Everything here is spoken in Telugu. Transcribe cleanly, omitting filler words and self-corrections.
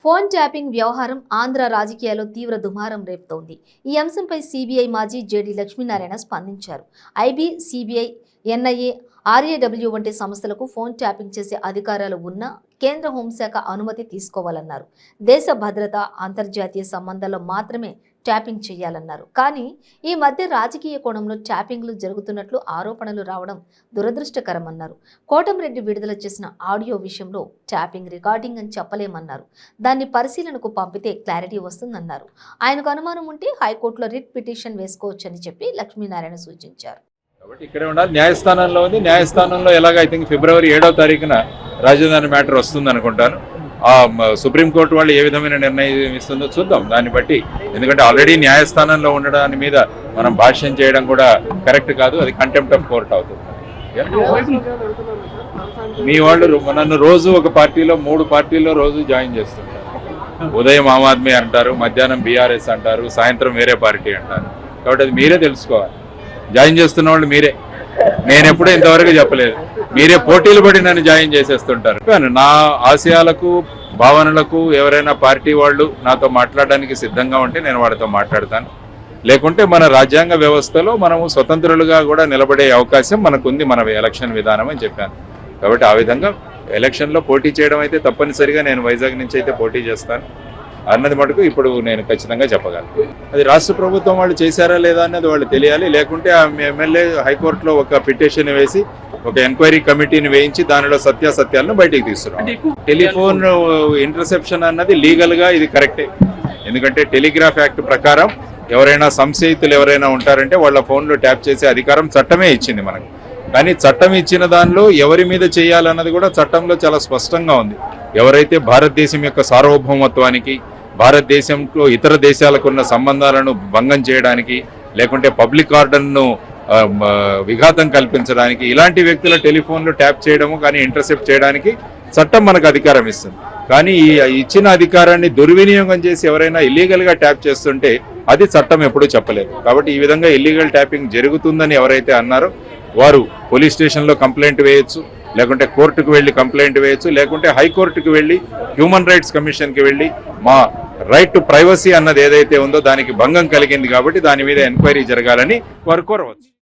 ఫోన్ ట్యాపింగ్ వ్యవహారం ఆంధ్ర రాజకీయాల్లో తీవ్ర దుమారం రేపుతోంది. ఈ అంశంపై సిబిఐ మాజీ జేడీ లక్ష్మీనారాయణ స్పందించారు. ఐబీ, సిబిఐ, ఎన్ఐఏ, ఆర్ఏడబ్ల్యూ వంటి సంస్థలకు ఫోన్ ట్యాపింగ్ చేసే అధికారాలు ఉన్నా కేంద్ర హోంశాఖ అనుమతి తీసుకోవాలన్నారు. దేశ భద్రత, అంతర్జాతీయ సంబంధాల్లో మాత్రమే ట్యాపింగ్ చేయాలన్నారు. కానీ ఈ మధ్య రాజకీయ కోణంలో ట్యాపింగ్లు జరుగుతున్నట్లు ఆరోపణలు రావడం దురదృష్టకరమన్నారు. కోటంరెడ్డి విడుదల చేసిన ఆడియో విషయంలో ట్యాపింగ్ రికార్డింగ్ అని చెప్పలేమన్నారు. దాన్ని పరిశీలనకు పంపితే క్లారిటీ వస్తుందన్నారు. ఆయనకు అనుమానం ఉంటే హైకోర్టులో రిట్ పిటిషన్ వేసుకోవచ్చని చెప్పి లక్ష్మీనారాయణ సూచించారు. కాబట్టి ఇక్కడే ఉండాలి. న్యాయస్థానంలో ఉంది. న్యాయస్థానంలో ఎలాగ ఐ థింక్ ఫిబ్రవరి 7వ తారీఖున రాజధాని మ్యాటర్ వస్తుంది అనుకుంటాను. సుప్రీంకోర్టు వాళ్ళు ఏ విధమైన నిర్ణయం ఇస్తుందో చూద్దాం. దాన్ని బట్టి, ఎందుకంటే ఆల్రెడీ న్యాయస్థానంలో ఉండడాని మీద మనం భాష్యం చేయడం కూడా కరెక్ట్ కాదు. అది కంటెంప్ట్ ఆఫ్ కోర్ట్ అవుతుంది. మీ వాళ్ళు నన్ను రోజు ఒక పార్టీలో 3 పార్టీల్లో రోజు జాయిన్ చేస్తుంటారు. ఉదయం ఆమ్ ఆద్మీ అంటారు, మధ్యాహ్నం బీఆర్ఎస్ అంటారు, సాయంత్రం వేరే పార్టీ అంటారు. కాబట్టి అది మీరే తెలుసుకోవాలి. జాయిన్ చేస్తున్న వాళ్ళు మీరే. నేను ఎప్పుడూ ఇంతవరకు చెప్పలేదు. మీరే పోటీలు పడి నన్ను జాయిన్ చేసేస్తుంటారు. నా ఆశయాలకు, భావనలకు ఎవరైనా పార్టీ వాళ్ళు నాతో మాట్లాడడానికి సిద్ధంగా ఉంటే నేను వాళ్ళతో మాట్లాడతాను. లేకుంటే మన రాజ్యాంగ వ్యవస్థలో మనము స్వతంత్రులుగా కూడా నిలబడే అవకాశం మనకుంది, మన ఎలక్షన్ విధానం అని చెప్పాను. కాబట్టి ఆ విధంగా ఎలక్షన్లో పోటీ చేయడం అయితే తప్పనిసరిగా నేను వైజాగ్ నుంచి అయితే పోటీ చేస్తాను అన్నది మటుకు ఇప్పుడు నేను ఖచ్చితంగా చెప్పగలను. అది రాష్ట్ర ప్రభుత్వం వాళ్ళు చేశారా లేదా అన్నది వాళ్ళు తెలియాలి. లేకుంటే ఆ ఎమ్మెల్యే హైకోర్టులో ఒక పిటిషన్ వేసి ఒక ఎంక్వైరీ కమిటీని వేయించి దానిలో సత్యాసత్యాలను బయటికి తీస్తున్నాం. టెలిఫోన్ ఇంటర్సెప్షన్ అన్నది లీగల్గా ఇది కరెక్టే. ఎందుకంటే టెలిగ్రాఫ్ యాక్ట్ ప్రకారం ఎవరైనా సంశయితులు ఎవరైనా ఉంటారంటే వాళ్ళ ఫోన్లో ట్యాప్ చేసే అధికారం చట్టమే ఇచ్చింది మనకు. కానీ చట్టం ఇచ్చిన దానిలో ఎవరి మీద చేయాలన్నది కూడా చట్టంలో చాలా స్పష్టంగా ఉంది. ఎవరైతే భారతదేశం యొక్క సార్వభౌమత్వానికి, భారతదేశంలో ఇతర దేశాలకు ఉన్న సంబంధాలను భంగం చేయడానికి, లేకుంటే పబ్లిక్ ఆర్డర్ను విఘాతం కల్పించడానికి, ఇలాంటి వ్యక్తుల టెలిఫోన్లు ట్యాప్ చేయడము కానీ ఇంటర్సెప్ట్ చేయడానికి చట్టం మనకు అధికారం ఇస్తుంది. కానీ ఈ ఇచ్చిన అధికారాన్ని దుర్వినియోగం చేసి ఎవరైనా ఇల్లీగల్గా ట్యాప్ చేస్తుంటే అది చట్టం ఎప్పుడూ చెప్పలేదు. కాబట్టి ఈ విధంగా ఇల్లీగల్ ట్యాపింగ్ జరుగుతుందని ఎవరైతే అన్నారో వారు పోలీస్ స్టేషన్లో కంప్లైంట్ వేయొచ్చు, లేకుంటే కోర్టుకు వెళ్ళి కంప్లైంట్ వేయొచ్చు, లేకుంటే హైకోర్టుకు వెళ్ళి, హ్యూమన్ రైట్స్ కమిషన్కి వెళ్ళి మా రైట్ టు ప్రైవసీ అన్నది ఏదైతే ఉందో దానికి భంగం కలిగింది కాబట్టి దాని మీద ఎంక్వైరీ జరగాలని వారు కోరవచ్చు.